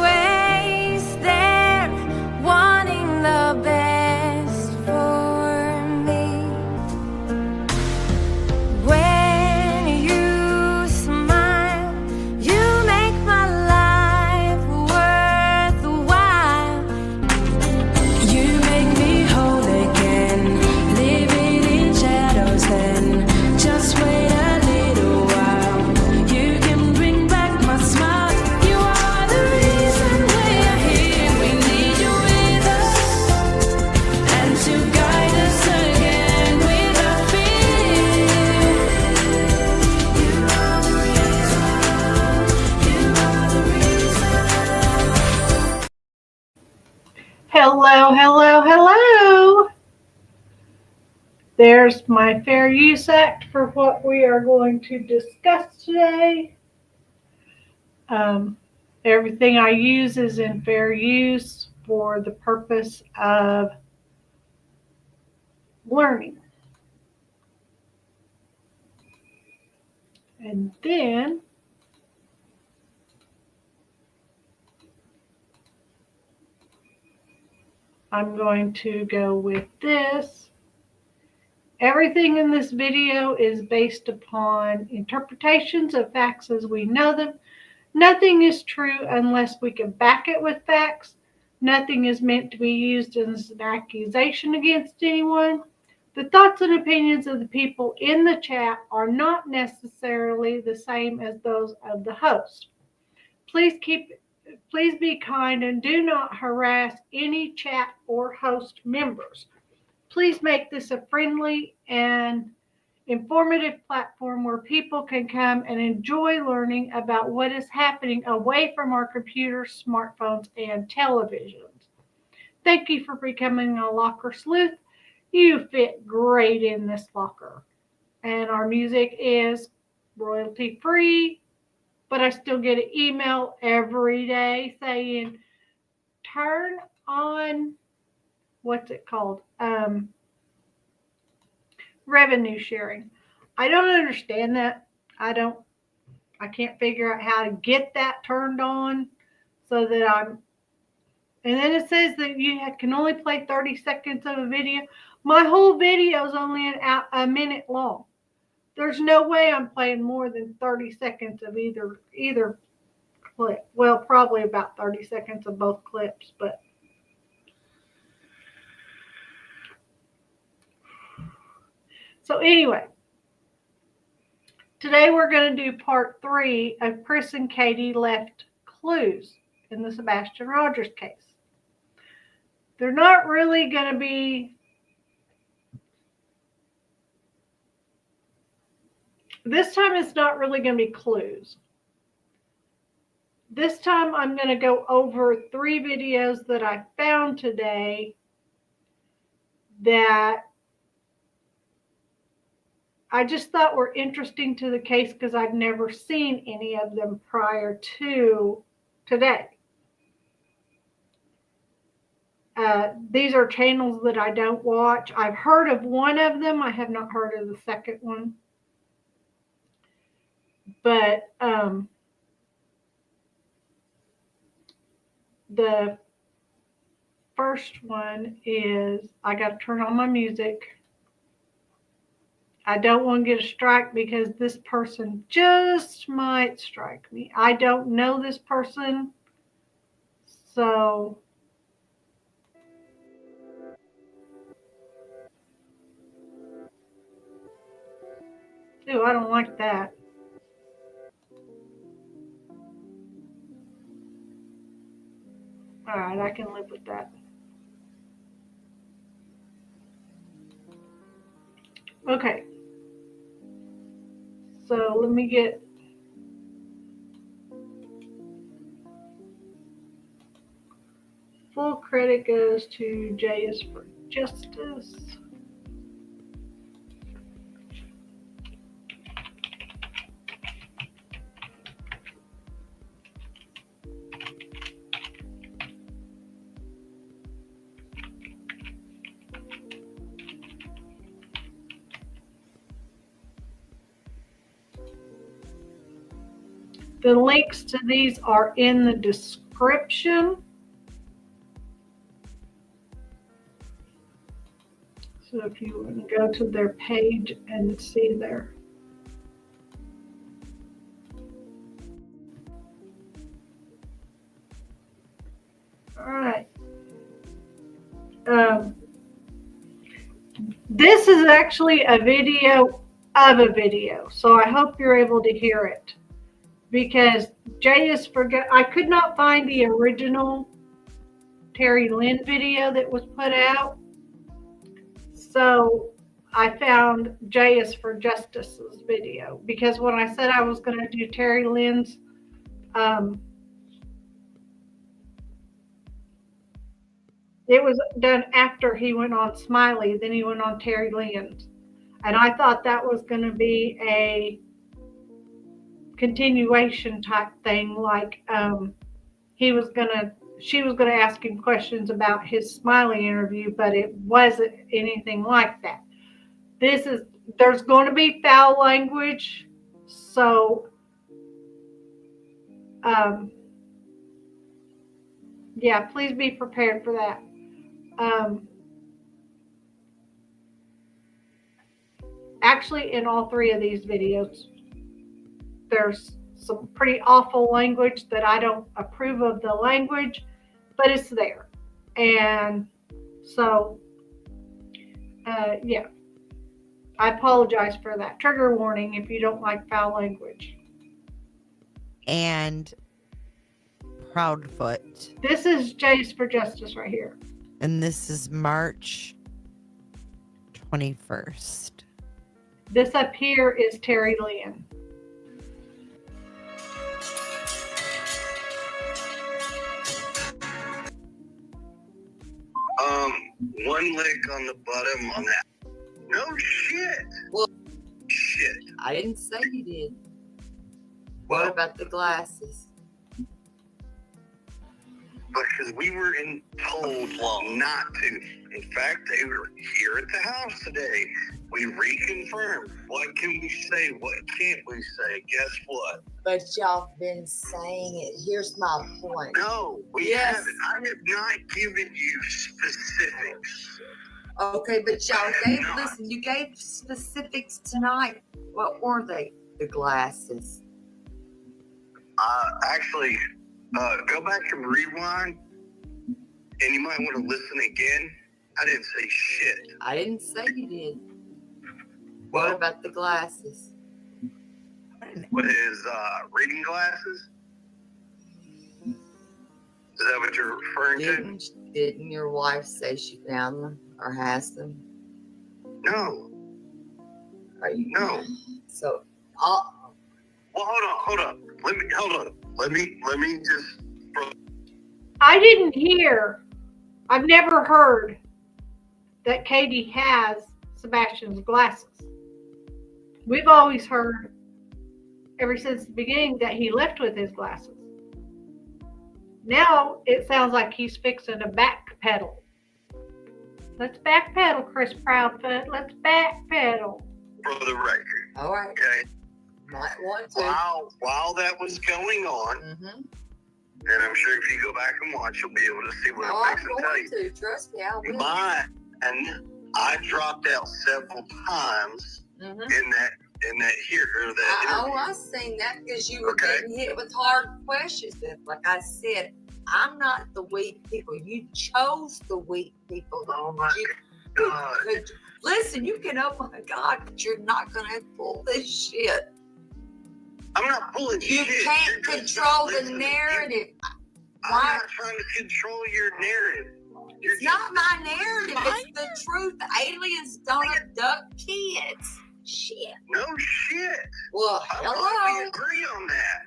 always there, wanting the best for me. When you smile, you make my life worthwhile. You make me whole again, living in shadows then. Just wait a little while, you can bring back my smile. You are the reason we're here, we need you with us, and to guide us again without fear. You are the reason, you are the reason. Hello, hello, hello. There's my Fair Use Act for what we are going to discuss today. Everything I use is in fair use for the purpose of learning. And then I'm going to go with this. Everything in this video is based upon interpretations of facts as we know them. Nothing is true unless we can back it with facts. Nothing is meant to be used as an accusation against anyone. The thoughts and opinions of the people in the chat are not necessarily the same as those of the host. Please be kind and do not harass any chat or host members. Please make this a friendly and informative platform where people can come and enjoy learning about what is happening away from our computers, smartphones, and televisions. Thank you for becoming a Locker Sleuth. You fit great in this locker. And our music is royalty free, but I still get an email every day saying, turn on, what's it called? Revenue sharing. I don't understand that. I can't figure out how to get that turned on so that and then it says that you can only play 30 seconds of a video. My whole video is only a minute long. There's no way I'm playing more than 30 seconds of either clip. Well, probably about 30 seconds of both clips, but so anyway, today we're going to do part 3 of Chris and Katie left clues in the Sebastian Rogers case. They're not really going to be, this time it's not really going to be clues. This time I'm going to go over 3 videos that I found today that I just thought were interesting to the case because I'd never seen any of them prior to today. These are channels that I don't watch. I've heard of one of them. I have not heard of the second one. But the first one is, I got to turn on my music. I don't want to get a strike because this person just might strike me. I don't know this person, so ew, I don't like that. All right, I can live with that. Okay. So let me get full credit goes to J is for Justice. The links to these are in the description. So if you want to go to their page and see there. All right. This is actually a video of a video, so I hope you're able to hear it. Because J is I could not find the original Terry Lynn video that was put out. So I found J is for Justice's video. Because when I said I was going to do Terry Lynn's, it was done after he went on Smiley, then he went on Terry Lynn's. And I thought that was going to be a continuation type thing, like she was gonna ask him questions about his Smiley interview, but it wasn't anything like that. There's going to be foul language, so yeah, please be prepared for that. Actually, in all three of these videos, there's some pretty awful language that I don't approve of the language, but it's there. And so, yeah, I apologize for that. Trigger warning if you don't like foul language. And Proudfoot. This is Jace for Justice right here. And this is March 21st. This up here is Terry Lynn. One lick on the bottom on that. No shit. Well, shit. I didn't say you did. Well, What about the glasses? because we were told not to. In fact, they were here at the house today. We reconfirmed. What can we say? What can't we say? Guess what? But y'all been saying it. Here's my point. No, we Yes. haven't. I have not given you specifics. Okay, but y'all gave, No. listen, you gave specifics tonight. What were they? The glasses. Actually, go back and rewind, and you might want to listen again. I didn't say shit. I didn't say you did. Well, What about the glasses? with his reading glasses? Is that what you're referring to? Didn't your wife say she found them or has them? No, Are you? no. So, Well, hold on. Let me just. I didn't hear, I've never heard that Katie has Sebastian's glasses. We've always heard ever since the beginning that he left with his glasses. Now it sounds like he's fixing to backpedal. Let's backpedal, Chris Proudfoot. Let's backpedal. For the record, all right. okay. Might want to. While that was going on, Mm-hmm. and I'm sure if you go back and watch, you'll be able to see what Oh, I'm I'm fixing to tell going you. to. Trust me, I will. Mine, I dropped out several times Mm-hmm. in that here or that interview. I seen that because you were Okay. getting hit with hard questions. But like I said, I'm not the weak people. You chose the weak people. Oh my You God. could- listen, you can, oh my God, but you're not going to pull this shit. I'm not pulling You shit. can't You're just control not the listening. narrative. I'm Why? not trying to control your narrative. You're It's not my narrative. It's the truth. Aliens don't abduct kids. Shit. no shit. Well, I thought we hello. agree on that.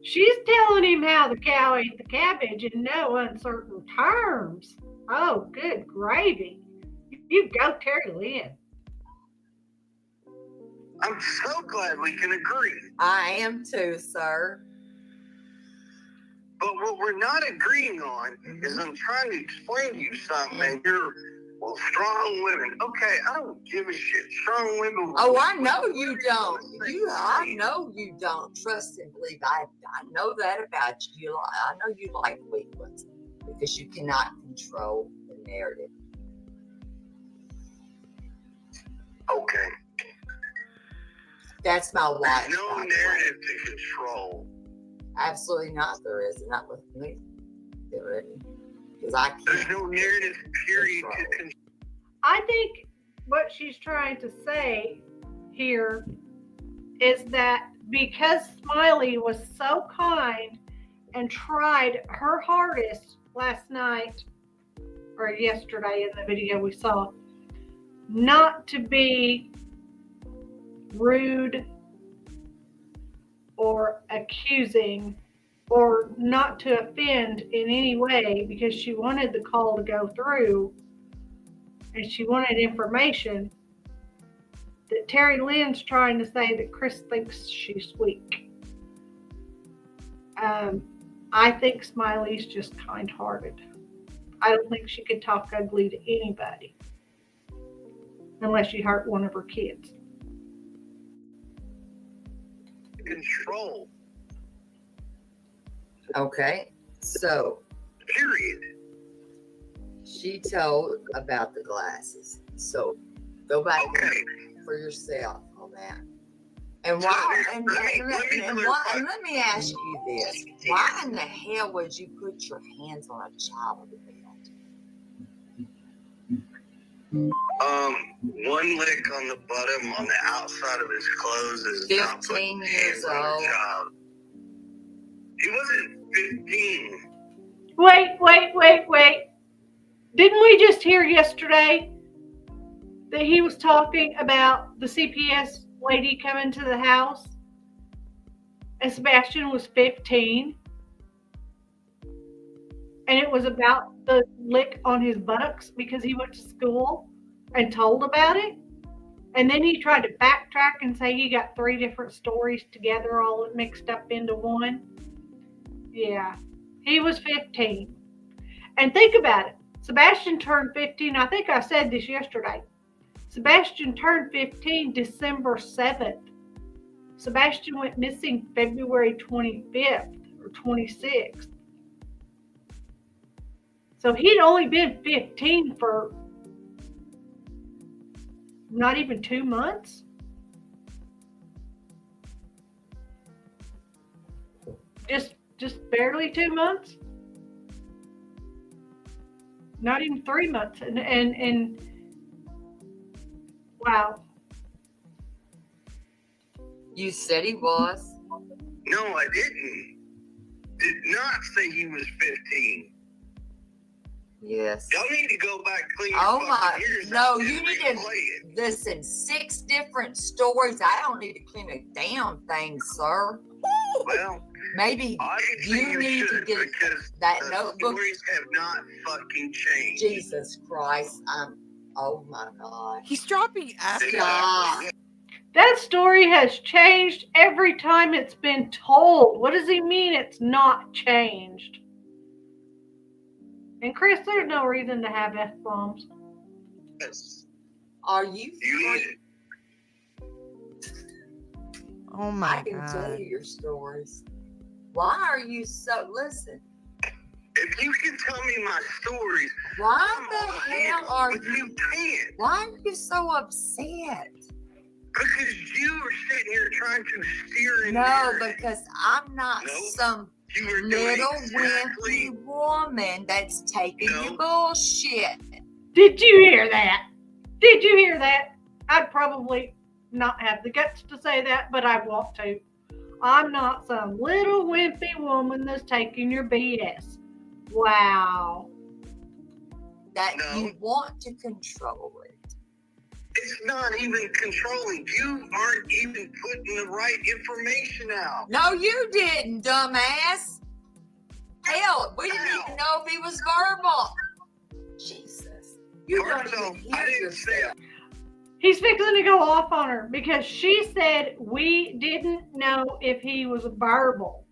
She's telling him how the cow ate the cabbage in no uncertain terms. Oh, good gravy. You go, Terry Lynn. I'm so glad we can agree. I am too, sir. But what we're not agreeing on is I'm trying to explain to you something, and you're Well, strong women. Okay, I don't give a shit. Strong women. Oh, I know you don't. I know you don't. Trust and believe. I know that about you. I know you like weak ones because you cannot control the narrative. Okay. That's my wife. There's no narrative to control. Absolutely not. There is not with me. There isn't. Because I can't. There's no narrative period to control. I think what she's trying to say here is that because Smiley was so kind and tried her hardest last night or yesterday in the video we saw not to be rude or accusing or not to offend in any way because she wanted the call to go through and she wanted information, that Terry Lynn's trying to say that Chris thinks she's weak. I think Smiley's just kind-hearted. I don't think she could talk ugly to anybody unless you hurt one of her kids. Control. Okay, so Period. she told about the glasses. So go back Okay. for yourself on that. And why? And let me ask you this: why in the hell would you put your hands on a child in bed? One lick on the bottom on the outside of his clothes is not 15 putting years hands on a old. child. He wasn't 15. Wait. Didn't we just hear yesterday that he was talking about the CPS lady coming to the house and Sebastian was 15? And it was about the lick on his buttocks because he went to school and told about it. And then he tried to backtrack and say he got 3 different stories together, all mixed up into one. Yeah, he was 15. And think about it. Sebastian turned 15. I think I said this yesterday. Sebastian turned 15 December 7th. Sebastian went missing February 25th or 26th. So he'd only been 15 for not even 2 months. Just barely 2 months. Not even 3 months. And wow. You said he was. No, I didn't. Did not say he was 15. Yes. Y'all need to go back clean your Oh fucking my! ears No, out and you need replay to it. listen. 6 different stories. I don't need to clean a damn thing, sir. Well, Maybe obviously you need to should, get because that the notebook. stories have not fucking changed. Jesus Christ! Oh my God! He's dropping F. Stop. That story has changed every time it's been told. What does he mean it's not changed? And Chris, there's no reason to have F-bombs. Yes. Are you? You need it. Oh my I can tell god. you your stories. Why are you so? Listen. If you can tell me my stories, Why the hell are but you? you can't. Why are you so upset? Because you are sitting here trying to steer in No, there. because I'm not No. some You are doing little exactly. wimpy woman that's taking No. your bullshit. Did you hear that? Did you hear that? I'd probably not have the guts to say that, but I want to. I'm not some little wimpy woman that's taking your BS. Wow. That No. you want to control it. It's not even controlling. You aren't even putting the right information out. No, you didn't, dumbass. Hell, we didn't even know if he was verbal. Jesus. You don't First off, even I hear didn't say yourself. He's fixing to go off on her because she said we didn't know if he was verbal.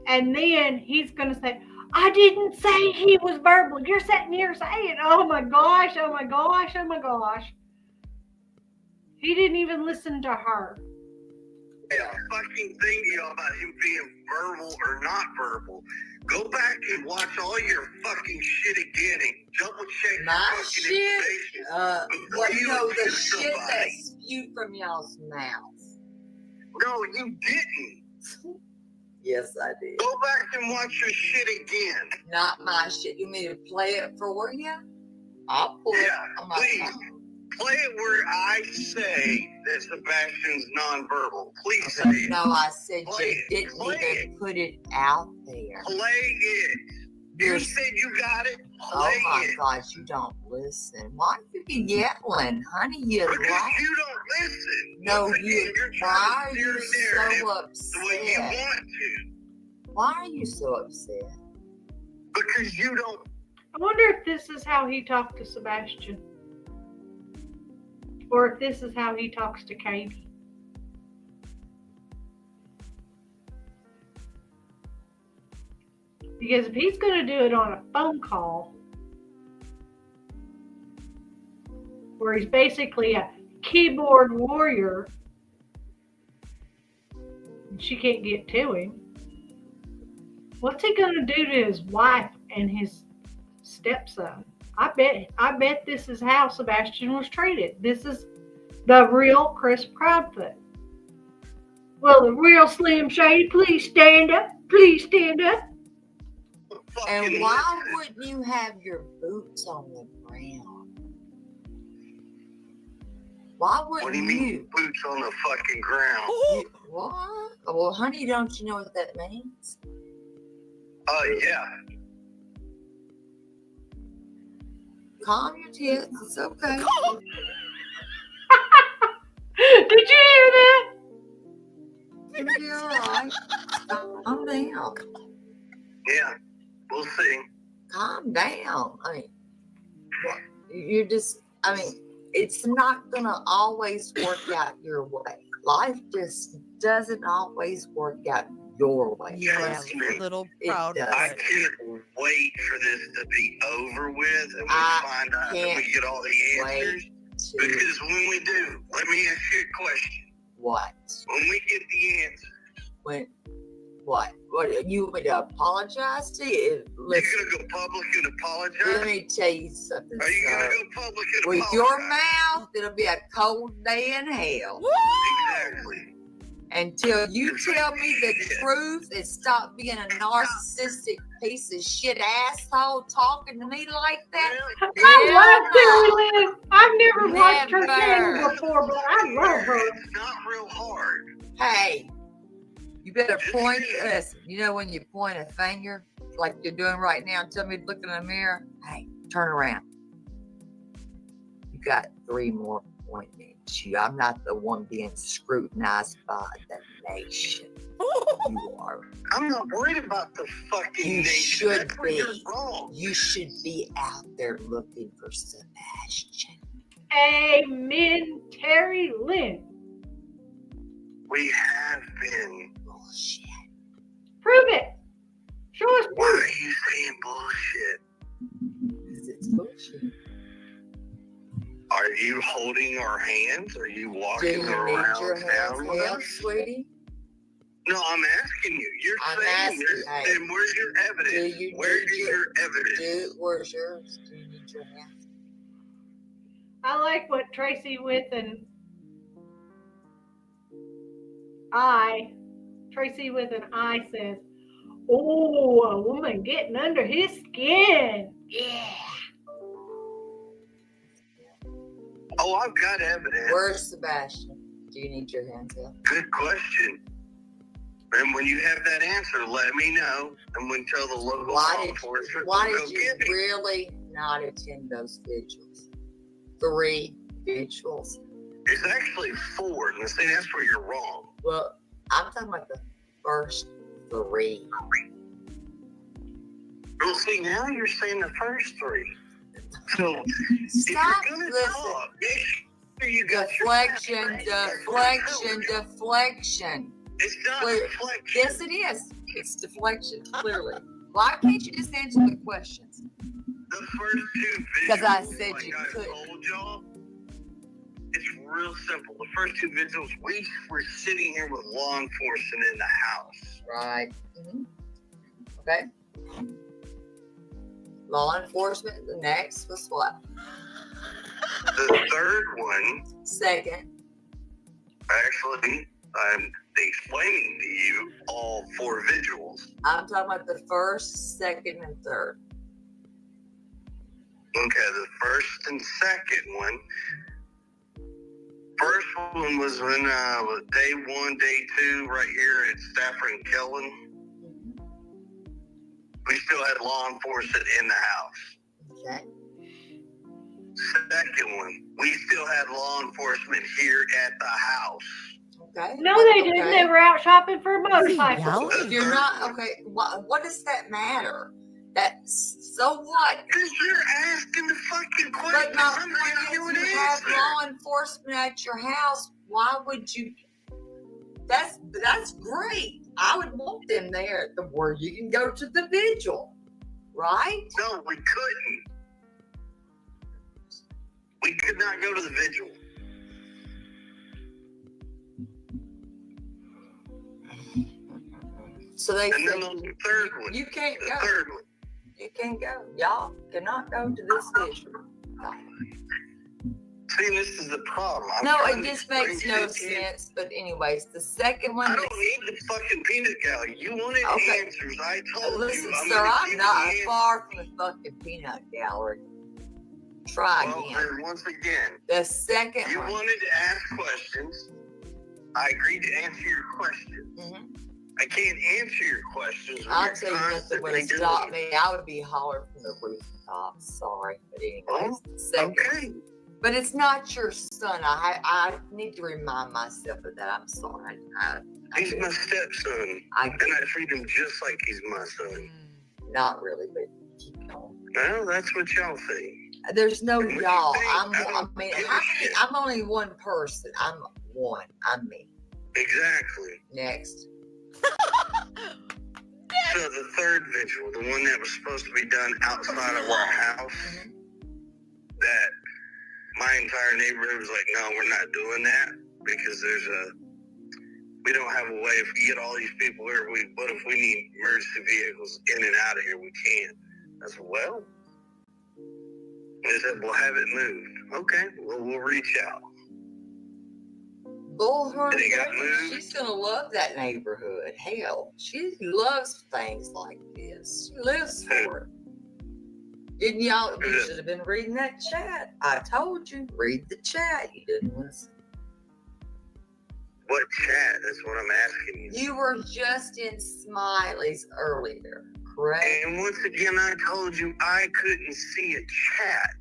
And then he's going to say, I didn't say he was verbal. You're sitting here saying, oh my gosh, oh my gosh, oh my gosh. He didn't even listen to her. Yeah, fucking thing to you about him being verbal or not verbal. Go back and watch all your fucking shit again and double check your My fucking shit? information. What, you know, the accuse shit that somebody. spewed from y'all's mouths. No, you didn't. Yes, I did. Go back and watch your shit again. Not my shit. You mean to play it for you? I'll pull it Yeah, on my please. phone. Play it where I say that Sebastian's nonverbal. Please say it. No, I said Play you it. didn't Play even put it out there. Play it. You You're- said you got it. Oh Play my it. gosh, you don't listen. Why you be yelling, honey? You Because lie. you don't listen. No, Once again, you. you're Why trying are to you steer the narrative so the way you upset? want to. Why are you so upset? Because you don't. I wonder if this is how he talked to Sebastian. Or if this is how he talks to Katie. Because if he's going to do it on a phone call, where he's basically a keyboard warrior, and she can't get to him, what's he going to do to his wife and his stepson? I bet this is how Sebastian was treated. This is the real Chris Proudfoot. Well, the real Slim Shady, please stand up. Please stand up. And why wouldn't you have your boots on the ground? Why What wouldn't do you mean, boots on the fucking ground? What? Well, honey, don't you know what that means? Yeah. Calm your tits. It's okay. Did you hear that? It'll be all right. Calm down. Yeah. We'll see. Calm down. I mean, you're just, I mean, it's not going to always work out your way. Life just doesn't always work out your way. Yeah, Trust me. little It proud. does. I can't wait for this to be over with and we I find out that can't we get all the answers. To Because when we do, let me ask you a question. what? When we get the answer, When? What? What? You want me to apologize to you? Listen, you're going to go public and let apologize? me tell you something, Are you going sir. to go public and With apologize? your mouth, it'll be a cold day in hell. Exactly. Until you tell me the truth and stop being a narcissistic piece of shit asshole talking to me like that. I love Terry Lynn. I've never watched her Never. channel before, but I love her. It's not real hard. Hey, you better point. Listen, you know when you point a finger like you're doing right now, and tell me to look in the mirror. Hey, turn around. You got 3 more pointing at you. I'm not the one being scrutinized by the nation. You are. I'm not worried about the fucking You nation. should That's where you're be. wrong. You should be out there looking for Sebastian. Amen, Terry Lynn. We have been. Bullshit. Prove it. Show us Why are proof. you saying bullshit? 'Cause it's bullshit. Are you holding our hands? Are you Do walking you need around your hands town with held, us? sweetie? No, I'm asking you. You're I'm saying asking, this. hey, Then where's your evidence? do you Where need is your evidence? Dude, where's yours? Do you need your hands? I like what Tracy with an I says. Oh, a woman getting under his skin. Yeah. Oh, I've got evidence. Where's Sebastian? Do you need your hands held? Good question. And when you have that answer, let me know, and we'll tell the local law enforcement Why to go did you get me. really not attend those vigils? 3 vigils. It's actually 4, and see, that's where you're wrong. Well, I'm talking about the first 3. Well, see, now you're saying the first 3. So, Stop. if you're gonna Listen. talk, make sure you got Deflection, your deflection, deflection. It's not Clear. deflection. Yes, it is. It's deflection, clearly. Why can't you just answer the questions? The first two videos, Because I said like you I couldn't. told y'all, it's real simple. The first two videos, we were sitting here with law enforcement in the house. Right. Okay. Law enforcement. The next was what? The third one, Second. actually, I'm explaining to you all four visuals. I'm talking about the first, second, and third. Okay, the first and second one. First one was when day one, day two, right here at Stafford and Kellen. We still had law enforcement in the house. Okay. Second one, we still had law enforcement here at the house. Okay. No, they didn't. They were out shopping for motorcycles. yelling? If you're not okay, what does that matter? That's so what? Because you're asking the fucking But question. not I'm when giving you you an have answer. law enforcement at your house. Why would you? That's great. I would want them there at the where you can go to the vigil, right? No, we couldn't. We could not go to the vigil. So they And then said the third one. you can't The go. third one. You can't go. Y'all cannot go to this vigil. See, this is the problem. I'm No, trying it to just explain makes to no you. sense. But anyways, the second one I is. don't need the fucking peanut gallery. You wanted Okay. answers. I told Listen, you. sir, gonna I'm give not you far from the fucking peanut gallery. Try answers. again. Well, then once again, The second you one. wanted to ask questions. I agreed to answer your questions. Mhm. I can't answer your questions. when I'll you're tell you nothing constantly would doing stop it. me. I would be hollering from the rooftop. Sorry, but anyways, the second. Okay. But it's not your son. I need to remind myself of that. I'm sorry. He's my stepson, I and I treat him just like he's my son. not really, but keep going. Well, that's what y'all think. There's no What do you y'all. think? I'm I don't I mean, give a how, shit. I'm only one person. I'm one. I'm me. Exactly. Next. So the third vigil, the one that was supposed to be done outside of our house, that my entire neighborhood was like, no, we're not doing that because we don't have a way. If we get all these people here, what if we need emergency vehicles in and out of here? We can't. I said, well, they said, we'll have it moved. Okay, well, we'll reach out. Bullhorn, They got moved. she's gonna love that neighborhood. Hell, she loves things like this. She lives for it. Didn't y'all? You should have been reading that chat. I told you, read the chat. You didn't listen. What chat? That's what I'm asking you. You were just in Smiley's earlier, correct? And once again, I told you I couldn't see a chat.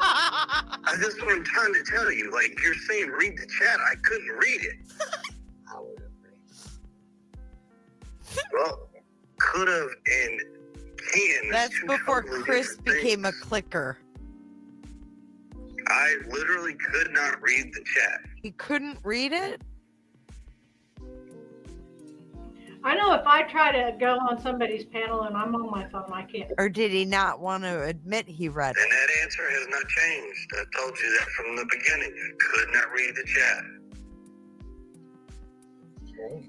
That's what I'm trying to tell you. Like, you're saying read the chat. I couldn't read it. I would have read. Well, could have and can. That's two before totally Chris different became a things. clicker. I literally could not read the chat. He couldn't read it? I know if I try to go on somebody's panel and I'm on my phone, I can't. Or did he not want to admit he read And it? that answer has not changed. I told you that from the beginning. I could not read the chat. Okay.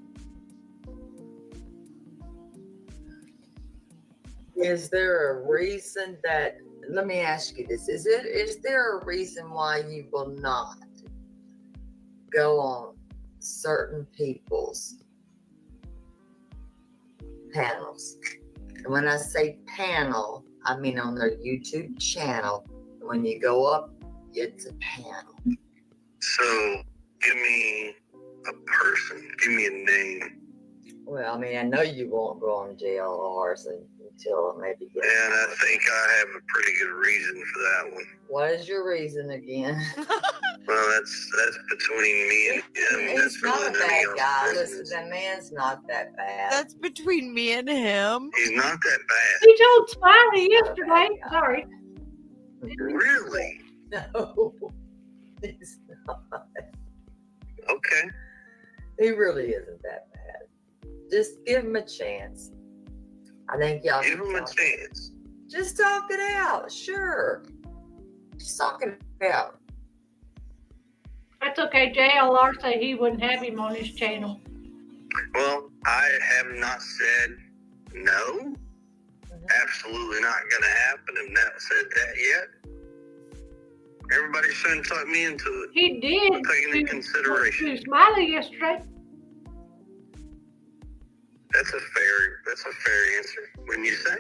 Is there a reason that? Let me ask you this: Is there a reason why you will not go on certain people's panels? And when I say panel, I mean on their YouTube channel. When you go up, it's a panel. So, give me a person. Give me a name. Well, I mean, I know you won't go on JLRs until maybe. And I think I have a pretty good reason for that one. What is your reason again? Well, that's between me and him. He's That's not a really none of bad y'all's guy. business. Listen, that man's not that bad. That's between me and him. He's not that bad. He told Smiley yesterday. Sorry. Really? No, he's not. Okay. He really isn't that bad. Just give him a chance. I think y'all Give should him a talk. chance. Just talk it out. Sure. Just talk it out. That's okay. JLR said he wouldn't have him on his channel. Well, I have not said no. Absolutely not going to happen. I've not said that yet. Everybody's trying to talk me into it. He did. I'm taking into consideration. To Smiley yesterday. That's a fair answer. Wouldn't you say?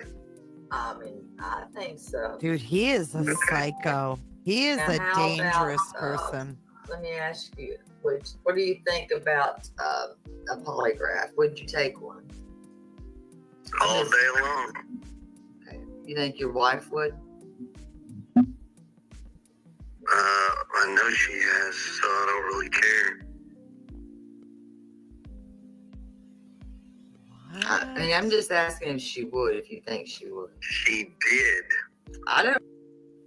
I mean, I think so. Dude, he is a psycho. He is Now, a how dangerous about, person. Let me ask you, what do you think about a polygraph? Would you take one? All day long. Okay. You think your wife would? I know she has, so I don't really care. I mean, I'm just asking if she would, if you think she would. She did. I don't.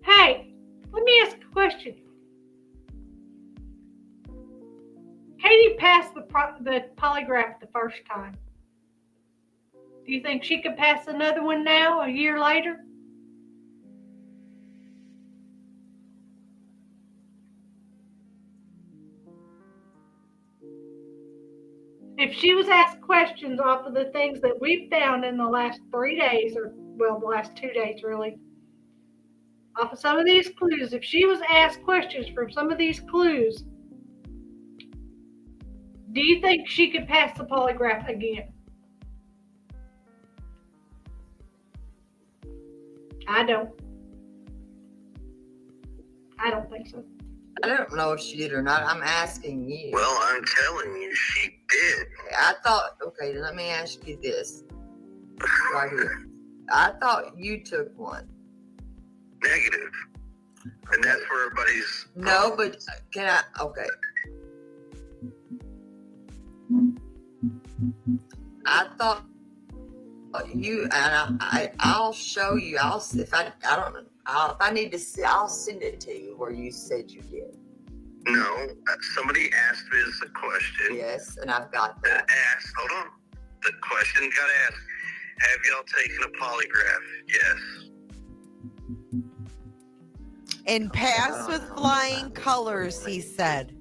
Hey, let me ask a question. Katie passed the polygraph the first time. Do you think she could pass another one now, a year later? If she was asked questions off of the things that we've found in the last 3 days, or well, the last 2 days really, off of some of these clues, if she was asked questions from some of these clues, do you think she could pass the polygraph again? I don't think so. I don't know if she did or not. I'm asking you. Well, I'm telling you, she did. I thought. Okay, let me ask you this right here. I thought you took one. Negative. And that's where everybody's... No, but can I? Okay. I thought you, and I'll show you. If I need to see, I'll send it to you where you said you did. No, somebody asked me this a question. Yes, and I've got That that. asked, hold on. The question got asked, have y'all taken a polygraph? Yes. And pass with flying colors, he said.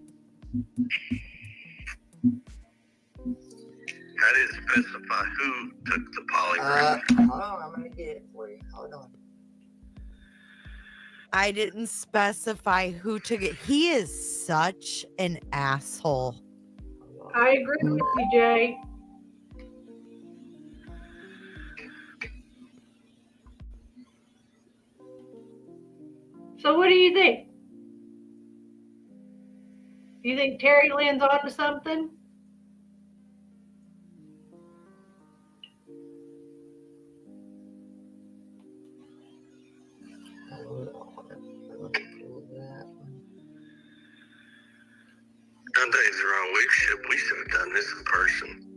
I didn't specify who took the polygraph. Hold on, I'm gonna get it for you. Hold on. I didn't specify who took it. He is such an asshole. I agree with you, Jay. So what do you think? Do you think Terry Lynn's onto something? Hold on. I'm gonna pull that one. Don't take the wrong way. We should have done this in person.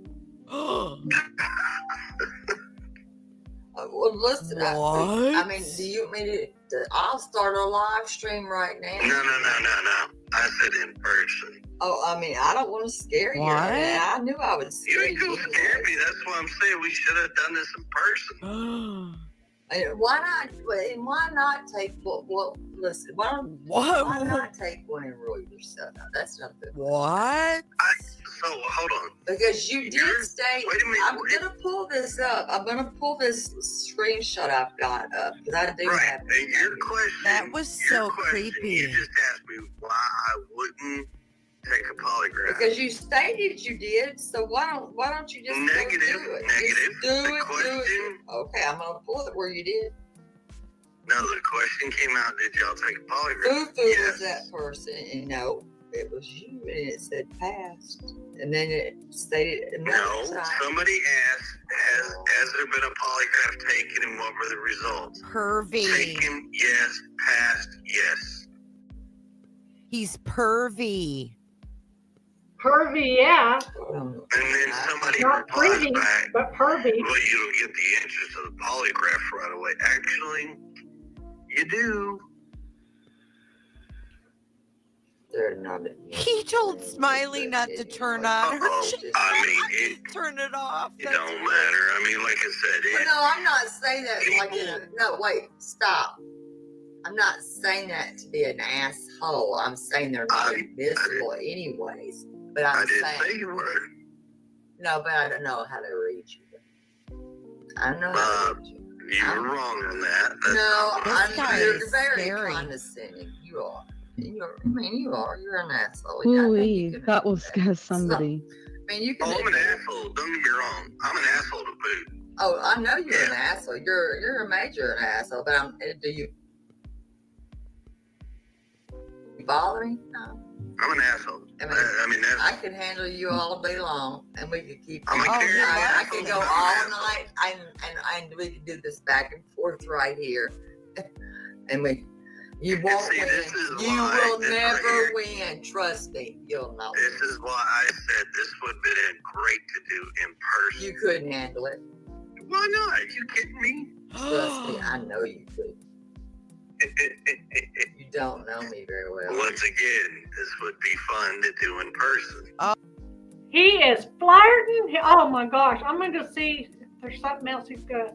Well, listen. I What? mean, do you want me to? I'll start a live stream right now. No. I said in person. Oh, I mean, I don't want to scare you. What? I knew I would You scare ain't gonna scare me. That's why I'm saying we should have done this in person. And why not? And why not take? Well, listen. Why What? not take one and roll yourself out? That's not good. What? So, hold on. Because you did state. Wait a minute. I'm gonna pull this up. I'm gonna pull this screenshot I've got up because I do Right, have. and your question. That was your so question, creepy. You just asked me why I wouldn't take a polygraph. Because you stated you did, so why don't you just go Negative, do it? negative. Just do The it. question- Okay, I'm gonna pull it where you did. No, the question came out, did y'all take a polygraph? Foo Yes. was that person, and no, it was you, and it said passed, and then it stated No, another time. somebody asked, has there been a polygraph taken and what were the results? Pervy. Taken, yes. Passed, yes. He's pervy. Pervy, yeah. And then somebody Not replies pretty, back, but pervy. well, you don't get the answers to the polygraph right away. Actually, you do. They're not. He told Smiley not to turn on her. Oh, I mean, it Turn it off. don't matter. I mean, like I said, Well, no, I'm not saying that like in a, no, wait, stop. I'm not saying that to be an asshole. I'm saying they're not admissible anyways. But I I'm didn't saying, say you were. no, but I don't know how to read you. I know how to read you. You were wrong on that. That's No, not what This I guy said. you're is very scary. condescending. You are. You are. You're an asshole. I Ooh, think you can that will admit scare somebody. I mean, you can. Oh, I'm an admit- asshole. Don't get me wrong. I'm an asshole to boot. Oh, I know you're an asshole. You're a major asshole. But do you bother me? No. I'm an asshole. I mean, I mean, that's, I could handle you all day long, and we could keep. I'm a Oh, carrier. yeah, I could go all night, and we could do this back and forth right here, and you won't See, win. this is You why will this never right win. Trust me, you'll not. This is why I said this would have been great to do in person. You couldn't handle it. Why not? Are you kidding me? Trust me, I know you could. You don't know me very well. Once again, this would be fun to do in person. He is flirting. Oh my gosh. I'm going to see if there's something else he's got.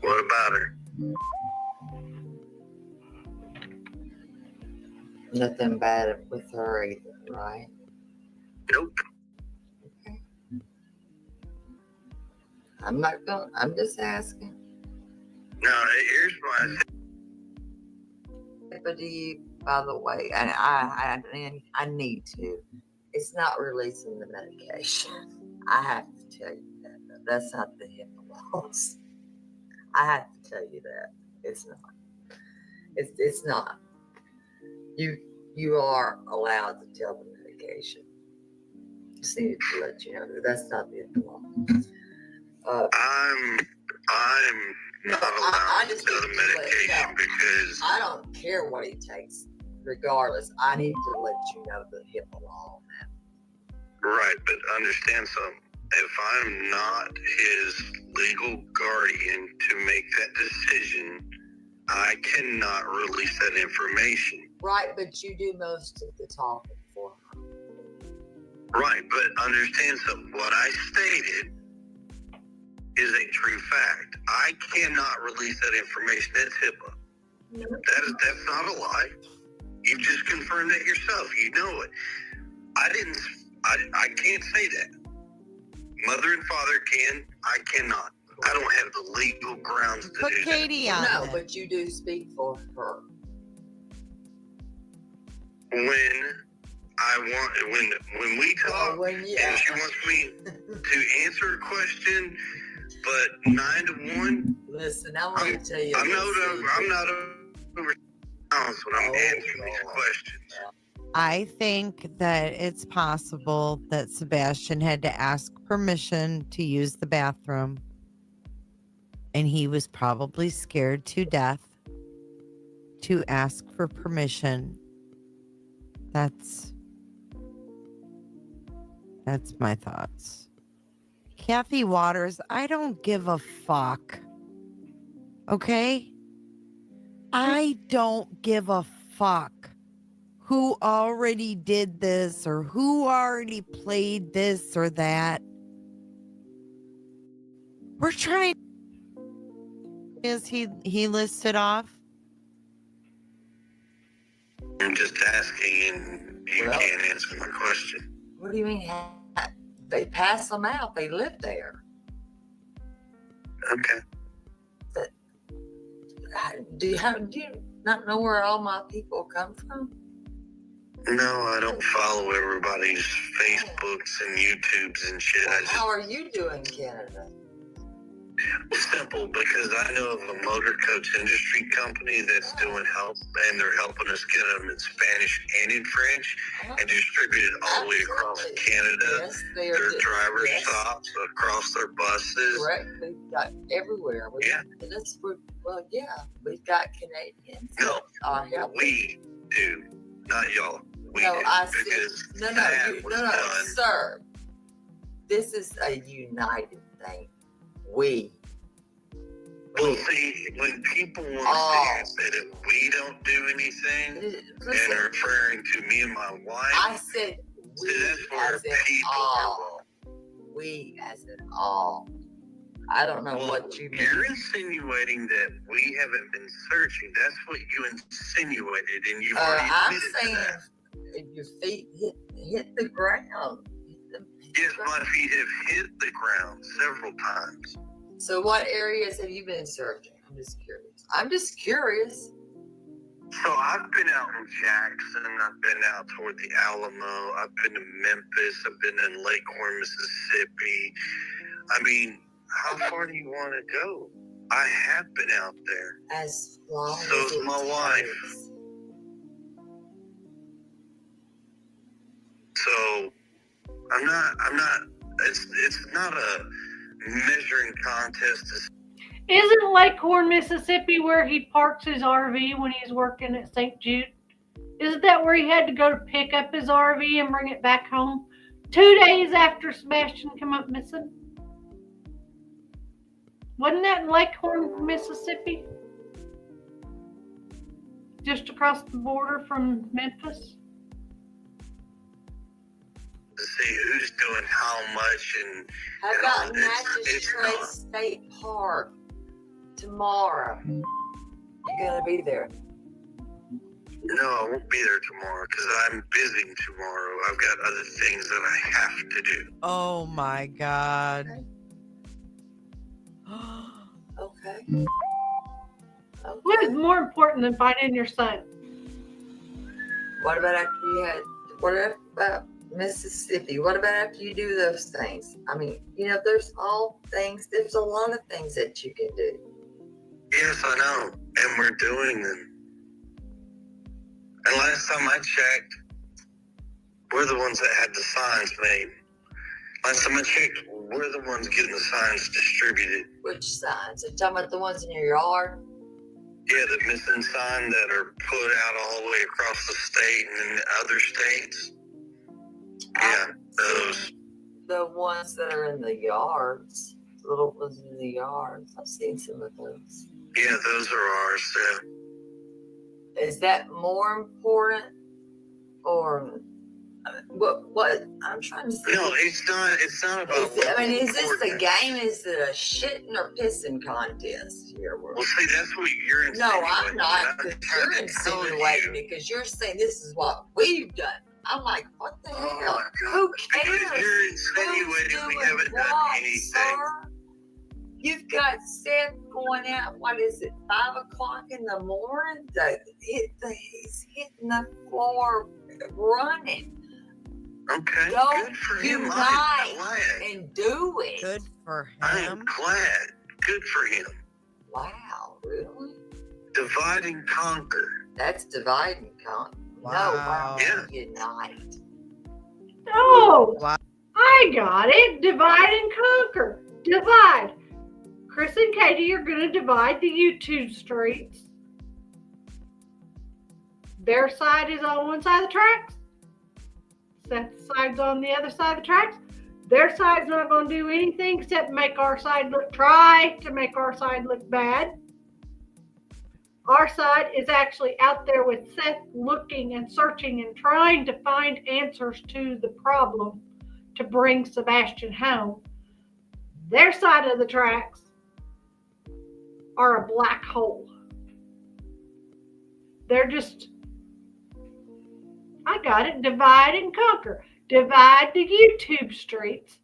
What about her? Nothing bad with her either, right? Nope. I'm just asking. No, here's why. But do you, by the way, and I need to. It's not releasing the medication. I have to tell you that. That's not the HIPAA laws. I have to tell you that. It's not. It's not. You are allowed to tell the medication. Just needed to let you know that that's not the HIPAA law. I'm not allowed to do the medication because I don't care what he takes. Regardless, I need to let you know the HIPAA law on that. right, but understand something. If I'm not his legal guardian to make that decision, I cannot release that information. Right, but you do most of the talking for her. Right, but understand something. What I stated is a true fact. I cannot release that information. That's HIPAA. That's not a lie. You just confirmed it yourself. You know it. I can't say that. Mother and father can. I cannot. I don't have the legal grounds to Put do Katie on No, it. but you do speak for her. When we talk, When and she wants me to answer a question, but 9 to 1, Listen, I want to tell you. I'm not over when I'm answering these questions. I think that it's possible that Sebastian had to ask permission to use the bathroom. And he was probably scared to death to ask for permission. That's my thoughts. Kathy Waters, I don't give a fuck. Okay? I don't give a fuck who already did this or who already played this or that. We're trying. Is he listed off? I'm just asking, and you Well- can't answer my question. What do you mean? They pass them out. They live there. Okay. Do you not know where all my people come from? No, I don't follow everybody's Facebooks and YouTubes and shit. I How are you doing, Canada? just simple because I know of a motor coach industry company that's doing help, and they're helping us get them in Spanish and in French and distribute it all the way across Absolutely. Canada. Yes, they are. Their driver yes, stops across their buses. Correct. We've got everywhere. Yeah. We've got Canadians. No, that are helping. we do, not y'all. We No, do, I because see. No, that was done. sir. This is a united thing. We. Well, see, when people want to say that we don't do anything and Listen, are referring to me and my wife, I said we see, that's where as in people are all. wrong. We as in all. I don't know Well, what you mean. you're insinuating that we haven't been searching. That's what you insinuated, and you've already I'm admitted saying to that. if your feet hit the ground. Yes, my feet have hit the ground several times. So what areas have you been searching? I'm just curious. So I've been out in Jackson. I've been out toward the Alamo. I've been to Memphis. I've been in Lake Horn, Mississippi. I mean, how far do you want to go? I have been out there. As long So as is it my wife. takes. So I'm not, it's not a measuring contest. Isn't Lake Horn, Mississippi where he parks his RV when he's working at St. Jude? Isn't that where he had to go to pick up his RV and bring it back home 2 days after Sebastian came up missing? Wasn't that in Lake Horn, Mississippi? Just across the border from Memphis? To see who's doing how much and How and all about that. It's Magistrate not. State Park tomorrow? You're gonna be there. No, I won't be there tomorrow because I'm busy tomorrow. I've got other things that I have to do. Oh my God. Okay. What is more important than finding your son? What about after you had? What about Mississippi? What about after you do those things? I mean, there's a lot of things that you can do. Yes, I know, and we're doing them. And last time I checked, we're the ones that had the signs made. Last time I checked, we're the ones getting the signs distributed. Which signs? Are you talking about the ones in your yard? Yeah, the missing sign that are put out all the way across the state and in other states. Yeah, those. The ones that are in the yards. Little ones in the yards. I've seen some of those. Yeah, those are ours too. Is that more important, or what? I'm trying to see. No, it's not. It's not about. Is this a important. game? Is it a shitting or pissing contest here? Well, see, that's what you're insinuating. No, I'm not. I'm Because trying you're to tell insinuating you. because you're saying this is what we've done. I'm like, what the Oh hell? my God. Who cares? Because you're insinuating we Who's haven't doing done what, anything. sir? You've got Seth going out, what is it, 5 o'clock in the morning? He's hitting the floor running. Okay, Don't good for him. unite I'm glad. and do it. Good for I him. am glad. Good for him. Wow, really? Divide and conquer. That's divide and conquer. Wow. No, unite. Oh, Wow. I got it. Divide and conquer. Divide. Chris and Katie are going to divide the YouTube streets. Their side is on one side of the tracks. Seth's side's on the other side of the tracks. Their side's not going to do anything except make our side try to make our side look bad. Our side is actually out there with Seth looking and searching and trying to find answers to the problem to bring Sebastian home. Their side of the tracks are a black hole. They're just, I got it, divide and conquer. Divide the YouTube streets,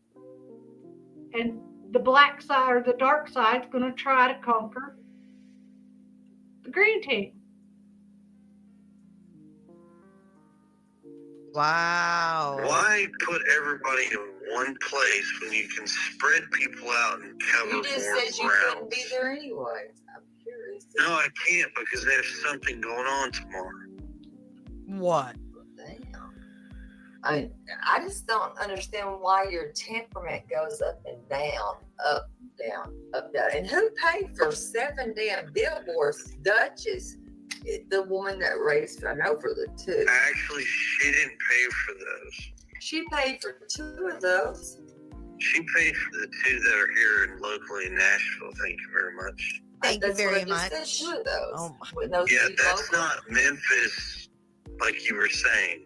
and the black side or the dark side is going to try to conquer the green team. Wow. Why put everybody in one place when you can spread people out and cover You just more said you ground? couldn't be there anyway. I'm curious. No, I can't because there's something going on tomorrow. What? Damn. I just don't understand why your temperament goes up and down, up, down, up, down. And who paid for 7 damn billboards? Duchess, the woman that raised, I know for the 2. Actually, she didn't pay for those. She paid for 2 of those. She paid for the 2 that are here locally in Nashville. Thank you very much. Thank you That's what I very just much. said, 2 of those. Oh my- With those Yeah, be that's local. not Memphis, like you were saying.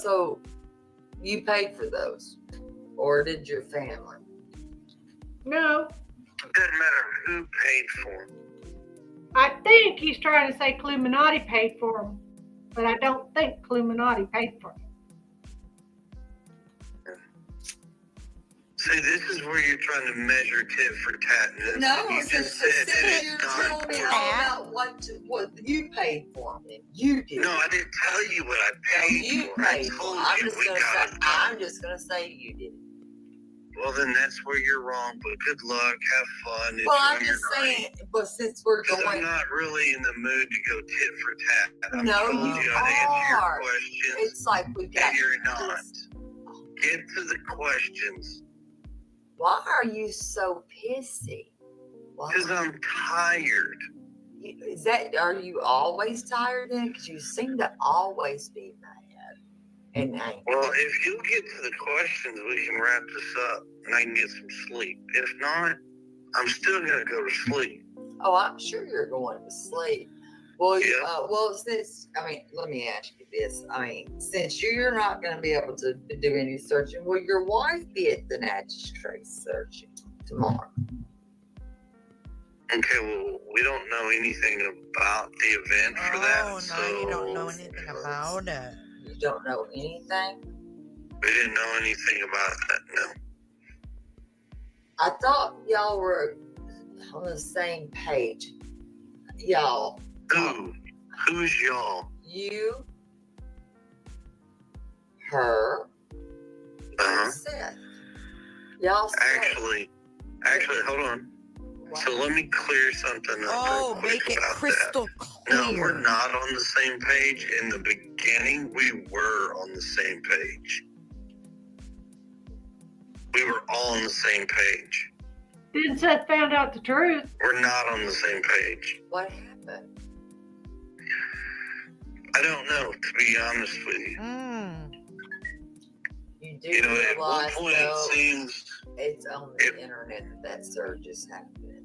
So you paid for those, or did your family? No, It doesn't matter who paid for them. I think he's trying to say Cluminati paid for them, but I don't think Cluminati paid for them. See, this is where you're trying to measure tit for tat. And No, you just said since that you it's done told me for all you. about what you paid for them, and you did. No, I didn't tell you what I No, paid you for. I paid for told it. I'm you just we gonna got say it done. I'm just gonna say you did. Well, then that's where you're wrong. But good luck. Have fun. Well, I'm Enjoy just your night. saying, but since we're 'Cause I'm going, not really in the mood to go tit for tat. I No, told you you I'd answer your are. questions, it's like we got. and you're not. this. Get to the questions. Why are you so pissy? Why? Because I'm tired. Is that? Are you always tired then? Because you seem to always be mad and angry. Well, if you'll get to the questions, we can wrap this up and I can get some sleep. If not, I'm still going to go to sleep. Oh, I'm sure you're going to sleep. Well, Yeah. since let me ask you this. Since you're not going to be able to do any searching, will your wife be at the magistrate searching tomorrow? Okay, well, we don't know anything about the event for that. Oh, so no, you don't know anything about it. You don't know anything? We didn't know anything about that, no. I thought y'all were on the same page. Y'all. Who? Who's y'all? You, her, Uh-huh. and Seth. Y'all said. Actually, hold on. So let me clear something up. Oh, real quick make it about crystal that. clear. No, we're not on the same page. In the beginning, we were on the same page. We were all on the same page. Then Seth found out the truth. We're not on the same page. What happened? I don't know, to be honest with you. You do You know, at one realize, point though, it seems... it's on the internet that surge is happening,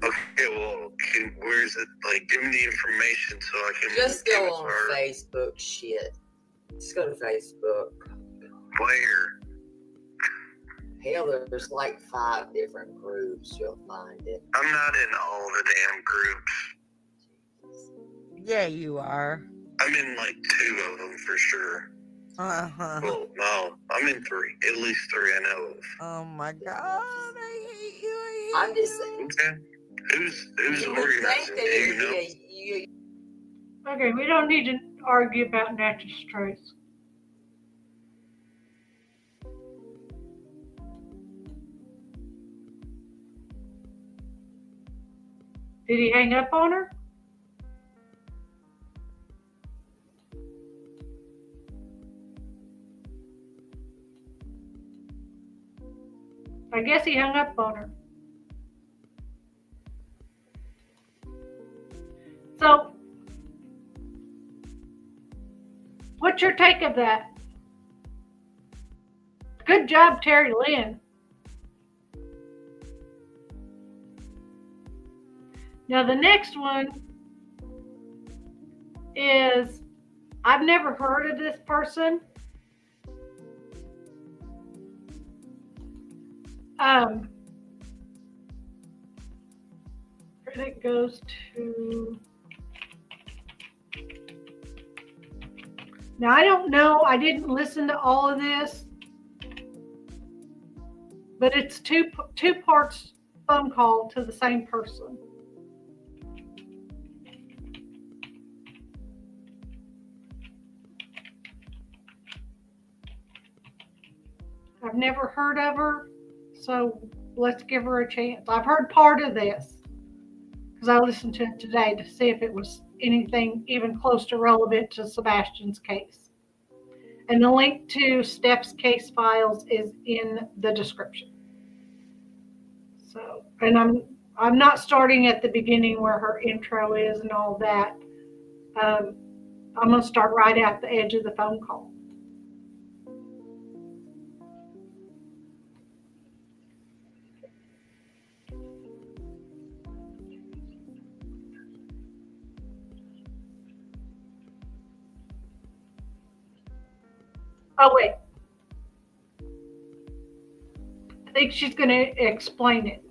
though. Okay, well, where's it? Like, give me the information so I can... Just give go it on to her. Facebook, shit. Just go to Facebook. Where? Hell, there's like 5 different groups. You'll find it. I'm not in all the damn groups. Yeah, you are. I'm in like 2 of them for sure. Uh-huh. Well, no, I'm in 3. At least 3 I know of. Oh my God, I hate you. I I'm hate just you. saying. Okay. Who's You would think organizing? that Do it you would know? be Okay, we don't need to argue about magistrates. Did he hang up on her? I guess he hung up on her. So, what's your take of that? Good job, Terry Lynn. Now, the next one is, I've never heard of this person. It goes to, now I don't know, I didn't listen to all of this, but it's two parts phone call to the same person. I've never heard of her, so let's give her a chance. I've heard part of this because I listened to it today to see if it was anything even close to relevant to Sebastian's case. And the link to Steph's case files is in the description. So, and I'm not starting at the beginning where her intro is and all that. I'm going to start right at the edge of the phone call. Oh, wait. I think she's going to explain it.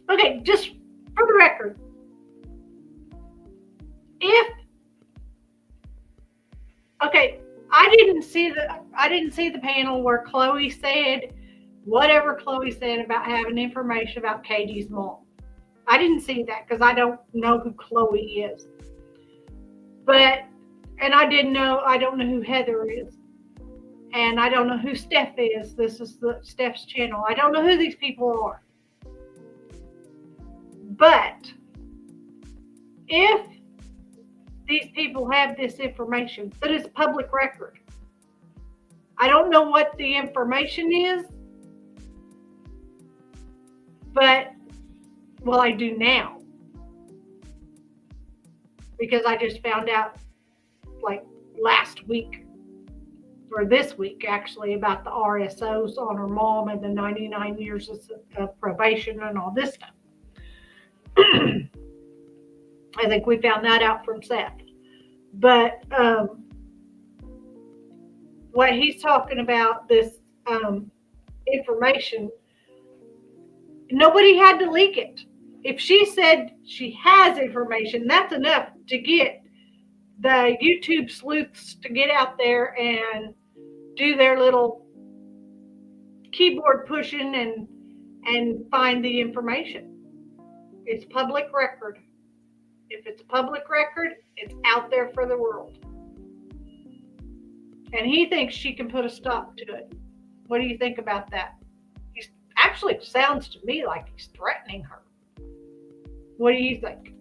Okay, just for the record, if okay, I didn't see the panel where Chloe said whatever Chloe said about having information about Katie's mom. I didn't see that because I don't know who Chloe is. But and I don't know who Heather is. And I don't know who Steph is. This is the Steph's channel. I don't know who these people are. But if these people have this information that is public record, I don't know what the information is, but well, I do now because I just found out like last week or this week actually about the RSOs on her mom and the 99 years of probation and all this stuff. I think we found that out from Seth. But what he's talking about, this information, nobody had to leak it. If she said she has information, that's enough to get the YouTube sleuths to get out there and do their little keyboard pushing and find the information. It's public record. If it's public record, it's out there for the world. And he thinks she can put a stop to it. What do you think about that? He actually sounds to me like he's threatening her. What do you think?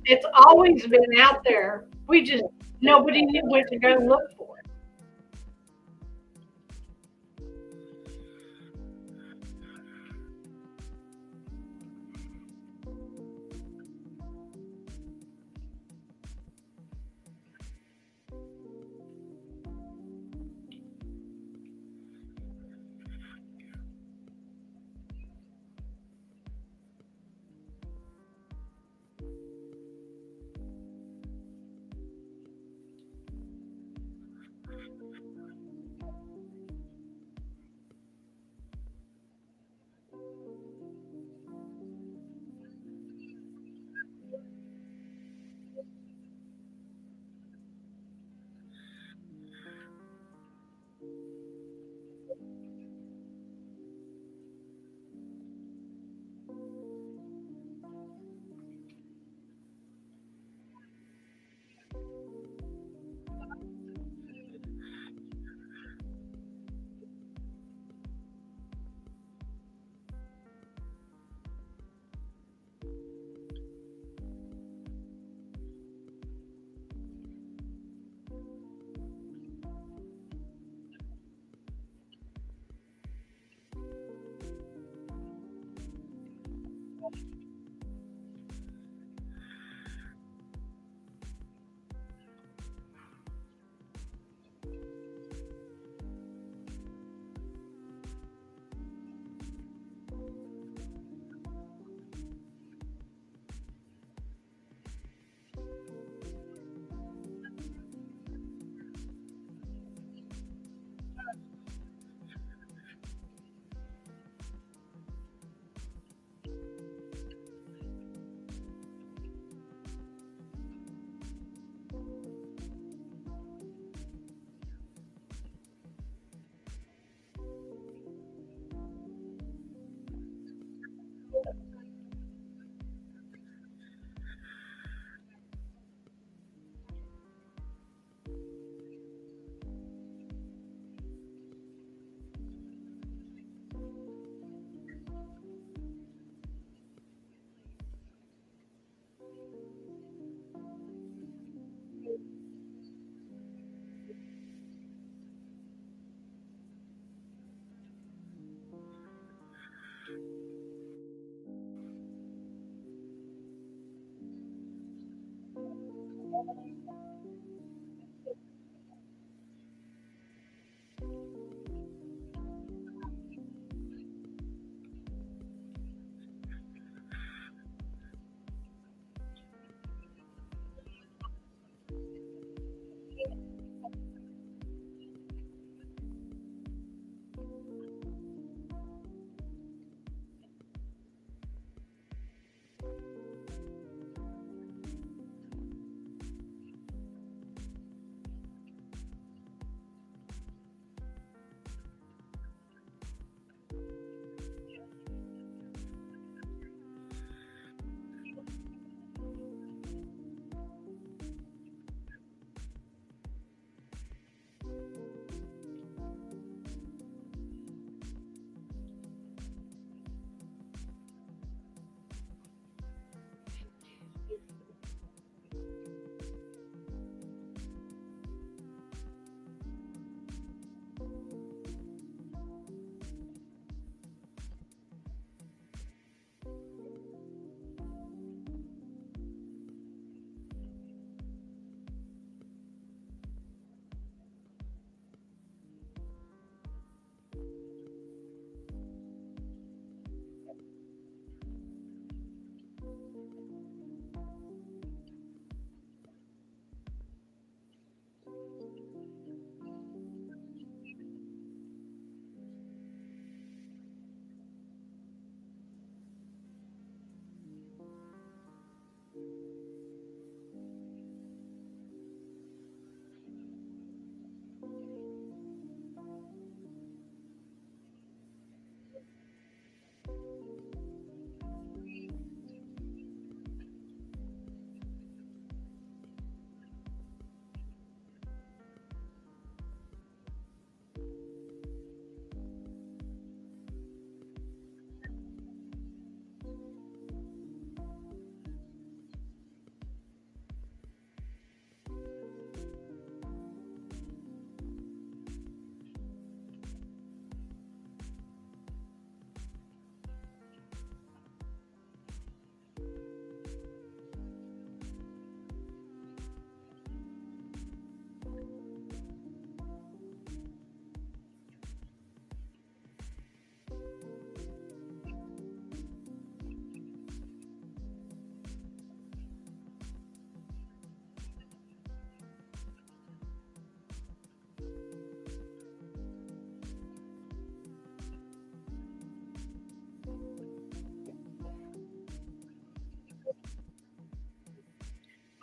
It's always been out there. Nobody knew where to go look for it.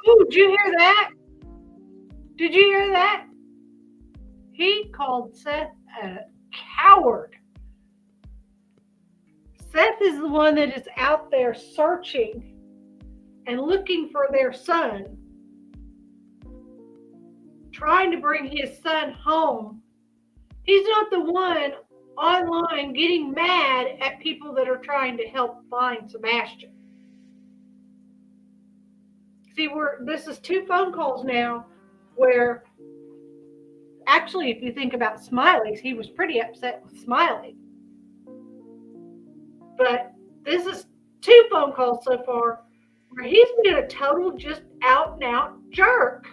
Oh, did you hear that? Did you hear that? He called Seth a coward. Seth is the one that is out there searching and looking for their son, trying to bring his son home. He's not the one online getting mad at people that are trying to help find Sebastian. See, this is 2 phone calls now where actually, if you think about Smiley's, he was pretty upset with Smiley. But this is 2 phone calls so far where he's been a total just out and out jerk.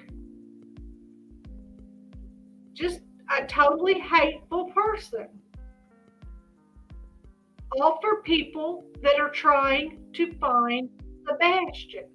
Just a totally hateful person. All for people that are trying to find Sebastian.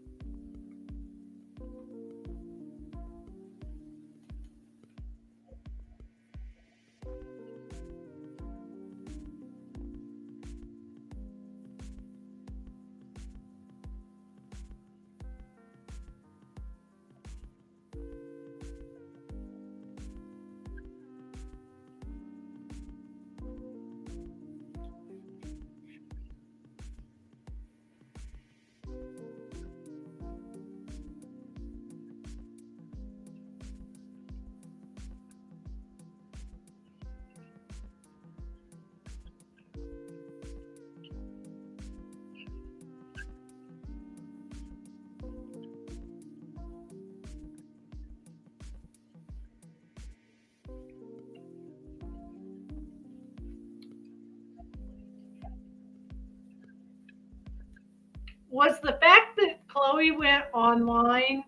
Was the fact that Chloe went online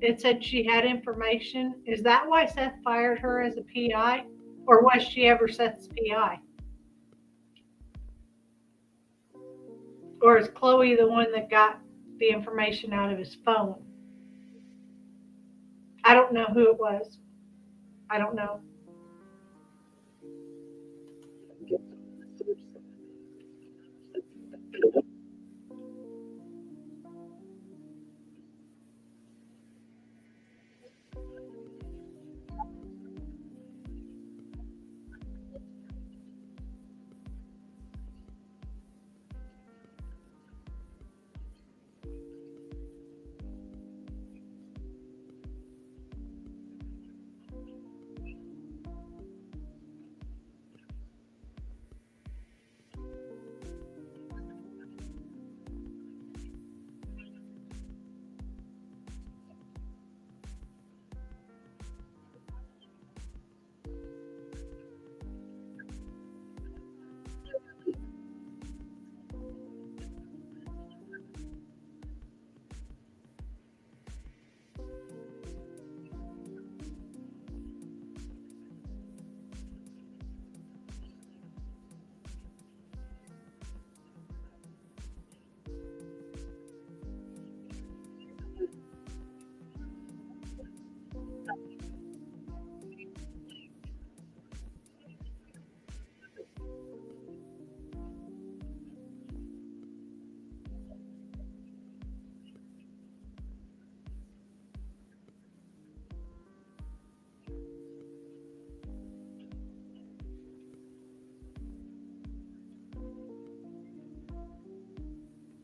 it said she had information. Is that why Seth fired her as a PI? Or was she ever Seth's PI? Or is Chloe the one that got the information out of his phone? I don't know who it was. I don't know.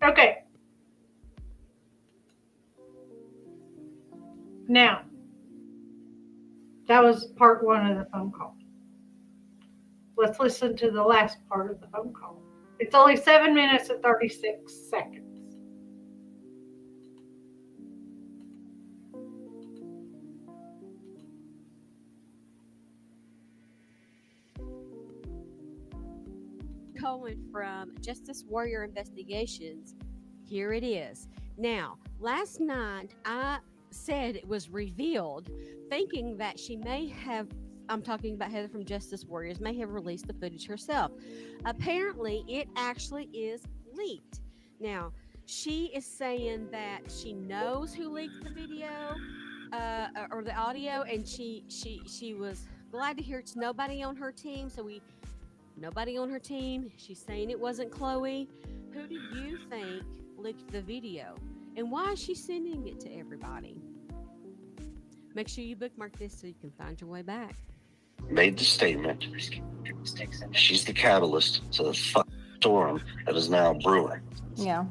Okay. Now, that was part one of the phone call. Let's listen to the last part of the phone call. It's only 7 minutes and 36 seconds. Cohen from Justice Warrior Investigations. Here it is. Now, last night I said it was revealed, thinking that she may have, I'm talking about Heather from Justice Warriors, may have released the footage herself. Apparently, it actually is leaked. Now, she is saying that she knows who leaked the video or the audio, and she was glad to hear it's nobody on her team. Nobody on her team. She's saying it wasn't Chloe. Who do you think leaked the video? And why is she sending it to everybody? Make sure you bookmark this so you can find your way back. Made the statement. She's the catalyst to the storm that is now brewing. Yeah.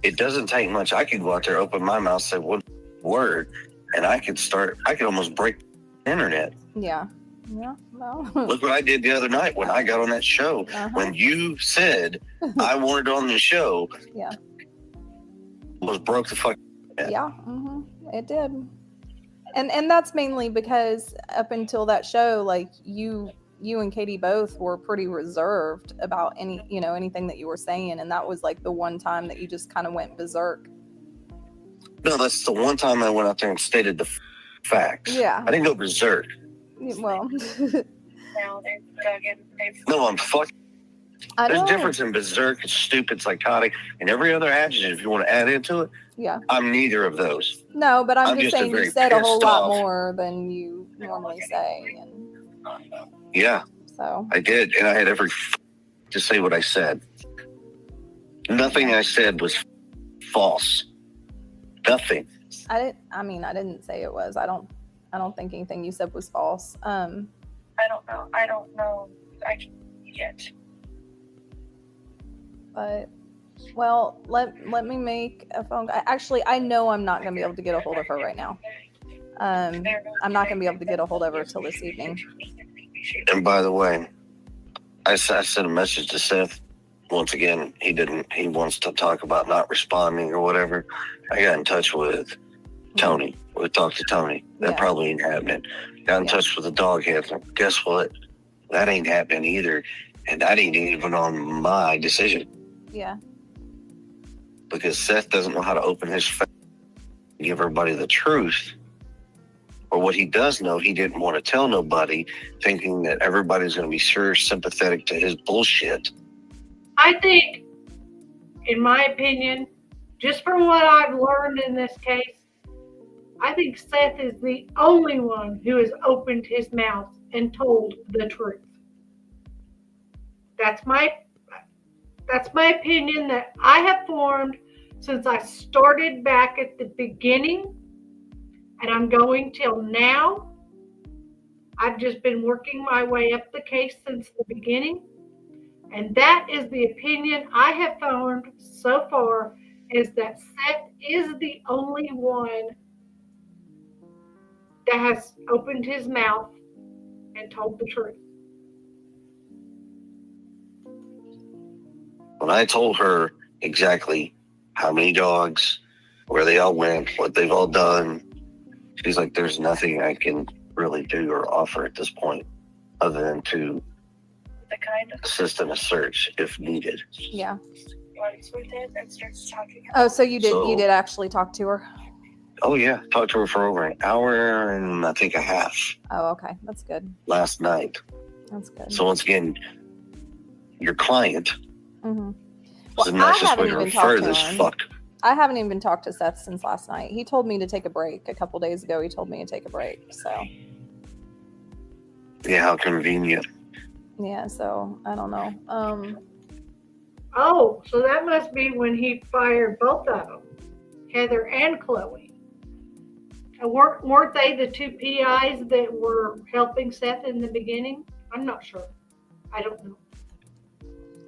It doesn't take much. I could go out there, open my mouth, say one word, and I could almost break the internet. Yeah. Yeah. Well. Look what I did the other night when I got on that show. When you said I wanted on the show, Yeah. was broke the fuck. Yeah. It did. And that's mainly because up until that show, like you and Katie both were pretty reserved about anything that you were saying, and that was like the one time that you just kind of went berserk. No, that's the one time I went out there and stated the facts. Yeah. I didn't go berserk. Well. No, I'm fucking. I There's a know. difference in berserk, stupid, psychotic, and every other adjective if you want to add into it. Yeah. I'm neither of those. No, but I'm I'm just just a saying you very said a whole pissed lot off. more than you normally say, and Yeah, so. I did, and I had every to say what I said. Nothing I said was false. Nothing. I didn't say it was. I don't think anything you said was false. I don't know. I can't. But well, let me make a phone. Actually, I know I'm not gonna be able to get a hold of her right now. I'm not gonna be able to get a hold of her till this evening. And by the way, I sent a message to Seth. Once again, he wants to talk about not responding or whatever. I got in touch with Tony. We talked to Tony. That Yeah. probably ain't happening. Got in Yeah. touch with the dog handler. Guess what? That ain't happening either. And that ain't even on my decision Yeah. because Seth doesn't know how to open his give everybody the truth. Or what he does know, he didn't want to tell nobody, thinking that everybody's going to be sure sympathetic to his bullshit. I think, in my opinion, just from what I've learned in this case, I think Seth is the only one who has opened his mouth and told the truth. That's my opinion that I have formed since I started back at the beginning, and I'm going till now. I've just been working my way up the case since the beginning, and that is the opinion I have formed so far, is that Seth is the only one that has opened his mouth and told the truth. When I told her exactly how many dogs, where they all went, what they've all done, she's like, there's nothing I can really do or offer at this point other than to The kind of assist in a search if needed. Yeah. ones with it and starts talking. Oh, so you So- did actually talk to her? Oh yeah, talked to her for over an hour and I think a half Oh, okay. That's good. last night. That's good. So once again, your client Mm-hmm. was the Well, I nicest haven't way to even refer talked to this him. fuck. I haven't even talked to Seth since last night. He told me to take a break a couple days ago. He told me to take a break. So Yeah, how convenient. yeah. So I don't know. Oh, so that must be when he fired both of them, Heather and Chloe. And weren't they the two PIs that were helping Seth in the beginning? I'm not sure. I don't know.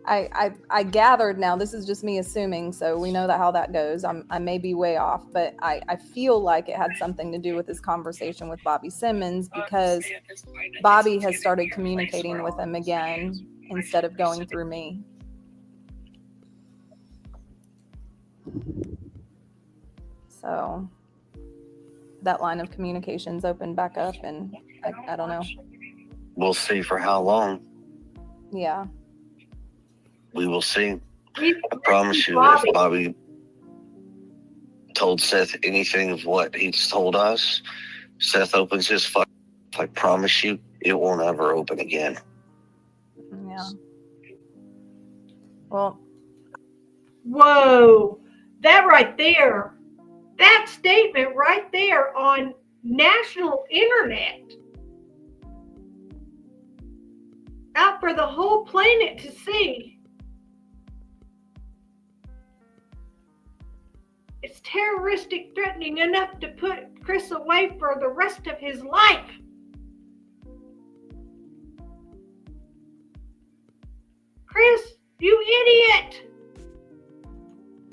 I gathered now. This is just me assuming. So we know that how that goes. I may be way off, but I feel like it had something to do with his conversation with Bobby Simmons, because Bobby has started communicating with him again instead of going through me. So that line of communication's opened back up, and I don't know. We'll see for how long. Yeah. We will see. We- I promise you, Bobby. if Bobby told Seth anything of what he's told us, Seth opens his fuck. I promise you, it won't ever open again. Yeah. Well, Whoa, that right there, that statement right there on national internet, out for the whole planet to see. It's terroristic threatening enough to put Chris away for the rest of his life. Chris, you idiot!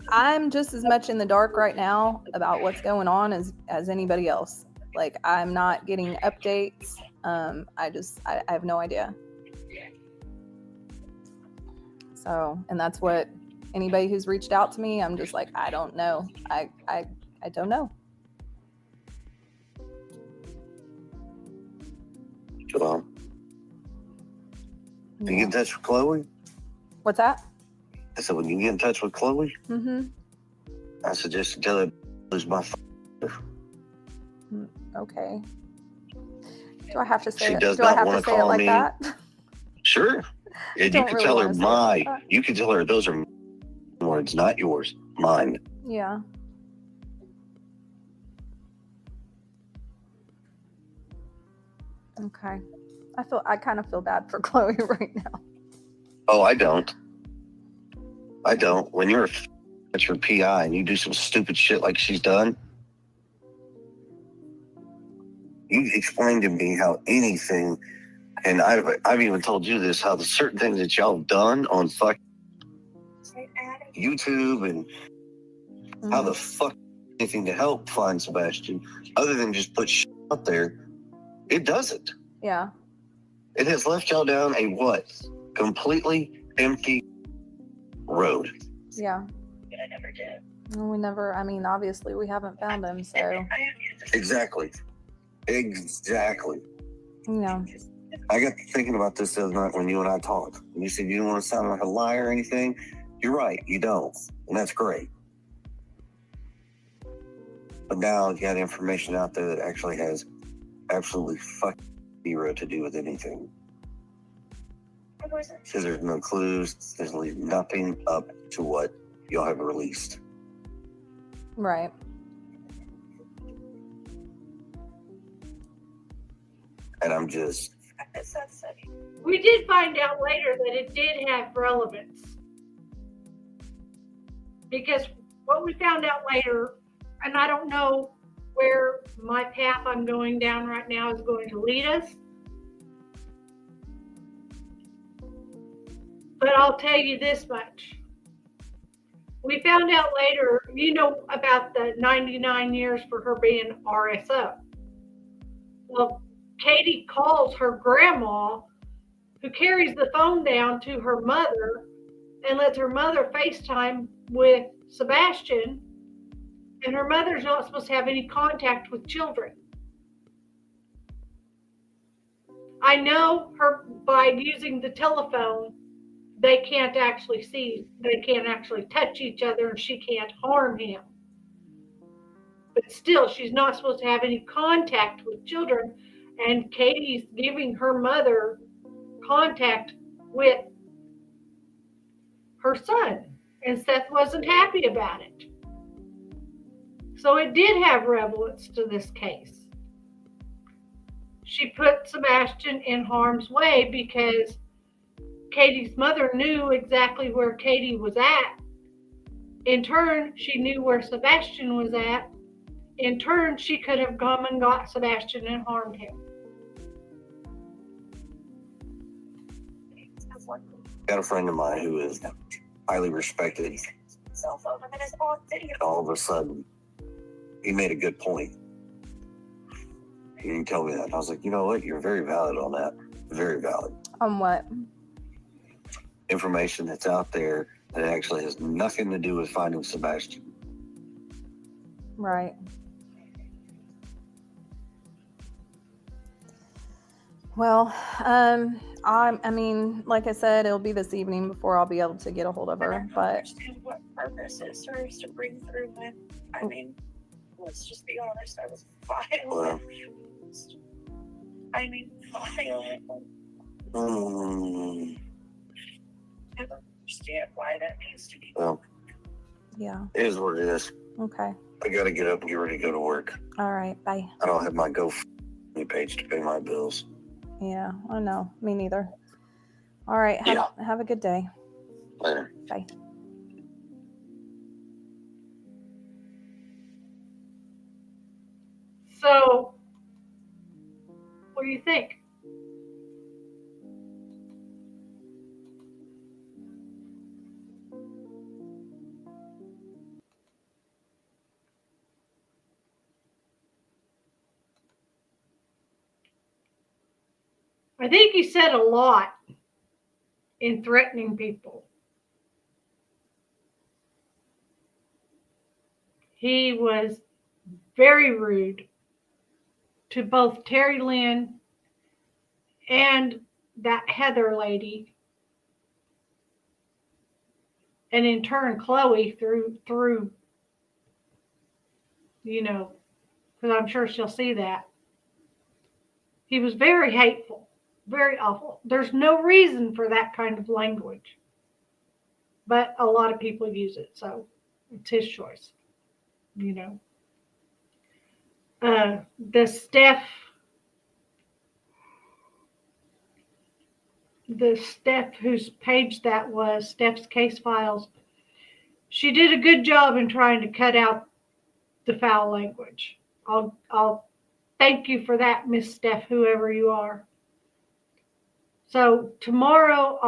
I'm just as much in the dark right now about what's going on as anybody else. Like, I'm not getting updates. I have no idea. So, and that's what anybody who's reached out to me, I'm just like, I don't know. I don't know. Well, you get in touch with Chloe? What's that? I said, when you get in touch with Chloe, Mm-hmm. I suggest you tell her to lose my Okay. Do I have to say She it? does Do I not have wanna to say it call like me. that? Sure. And you Don't can really tell her wanna say it like my. that. You can tell her those are words, not yours. Mine. Yeah. Okay. I kind of feel bad for Chloe right now. Oh, I don't. I don't. When you're at your PI and you do some stupid shit like she's done, you explain to me how anything, and I've even told you this, how the certain things that y'all have done on fucking YouTube and how the fuck anything to help find Sebastian other than just put shit out there, it doesn't. Yeah. It has left y'all down a what? Completely empty road. Yeah. I never did. We never, I mean, obviously we haven't found him, so Exactly. Exactly. yeah. I got thinking about this the other night when you and I talked. And you said you don't want to sound like a liar or anything. You're right, you don't. And that's great. But now you got information out there that actually has absolutely fucking zero to do with anything. What was it? Because there's no clues, there's nothing up to what y'all have released. Right. And I'm just, It's that study. We did find out later that it did have relevance. Because what we found out later, and I don't know where my path I'm going down right now is going to lead us, but I'll tell you this much. We found out later, you know, about the 99 years for her being RSO. Well, Katie calls her grandma, who carries the phone down to her mother and lets her mother FaceTime with Sebastian, and her mother's not supposed to have any contact with children. I know her by using the telephone, they can't actually see, they can't actually touch each other, and she can't harm him. But still, she's not supposed to have any contact with children, and Katie's giving her mother contact with her son, and Seth wasn't happy about it. So it did have relevance to this case. She put Sebastian in harm's way because Katie's mother knew exactly where Katie was at. In turn, she knew where Sebastian was at. In turn, she could have come and got Sebastian and harmed him. got a friend of mine who is highly respected. Cell phone. I mean, it's on video. And all of a sudden, he made a good point. He didn't tell me that. And I was like, you know what? You're very valid on that. Very valid. On what? Information that's out there that actually has nothing to do with finding Sebastian. Right. Well, I mean, like I said, it'll be this evening before I'll be able to get a hold of I her. don't But understand what purpose is hers to bring through when, I mean, let's just be honest, I was violent. I mean, violent. I don't understand why that needs to be. Well, yeah. it is what it is. Okay. I gotta get up and get ready to go to work. All right. Bye. I don't have my GoFundMe page to pay my bills. Yeah, I know. Me neither. All right. Have a good day. Later. Bye. So, what do you think? I think he said a lot in threatening people. He was very rude to both Terry Lynn and that Heather lady. And in turn, Chloe through, you know, because I'm sure she'll see that. He was very hateful, very awful. There's no reason for that kind of language. But a lot of people use it, so it's his choice, you know. The Steph whose page that was, Steph's Case Files, she did a good job in trying to cut out the foul language. I'll thank you for that, Miss Steph, whoever you are. So tomorrow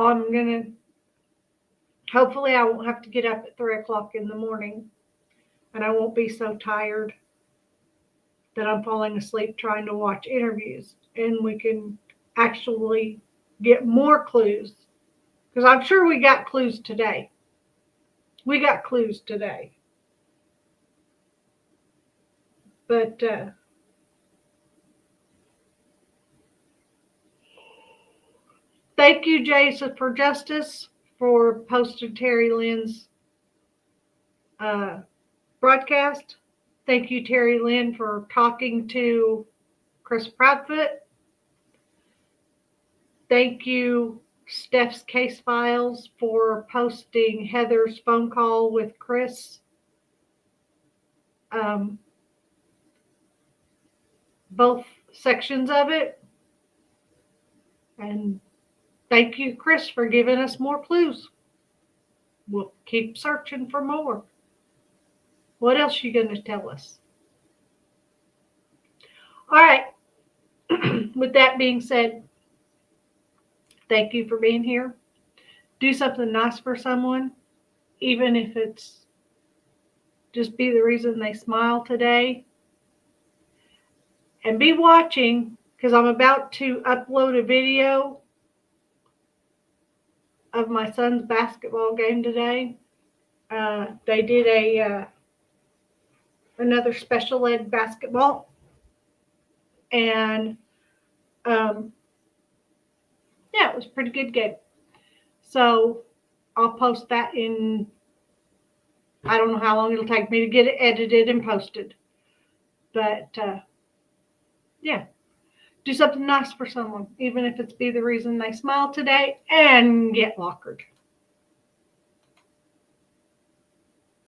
hopefully I won't have to get up at 3:00 in the morning, and I won't be so tired that I'm falling asleep trying to watch interviews, and we can actually get more clues, because I'm sure we got clues today. We got clues today. But thank you, Jason, for Justice, for posting Terry Lynn's broadcast. Thank you, Terry Lynn, for talking to Chris Proudfoot. Thank you, Steph's Case Files, for posting Heather's phone call with Chris. Both sections of it. And thank you, Chris, for giving us more clues. We'll keep searching for more. What else are you going to tell us? All right. With that being said, thank you for being here. Do something nice for someone, even if it's just be the reason they smile today. And be watching, because I'm about to upload a video of my son's basketball game today. They did another special ed basketball, and yeah, it was a pretty good game. So I'll post that in, I don't know how long it'll take me to get it edited and posted. But yeah, do something nice for someone, even if it's be the reason they smile today, and get lockered.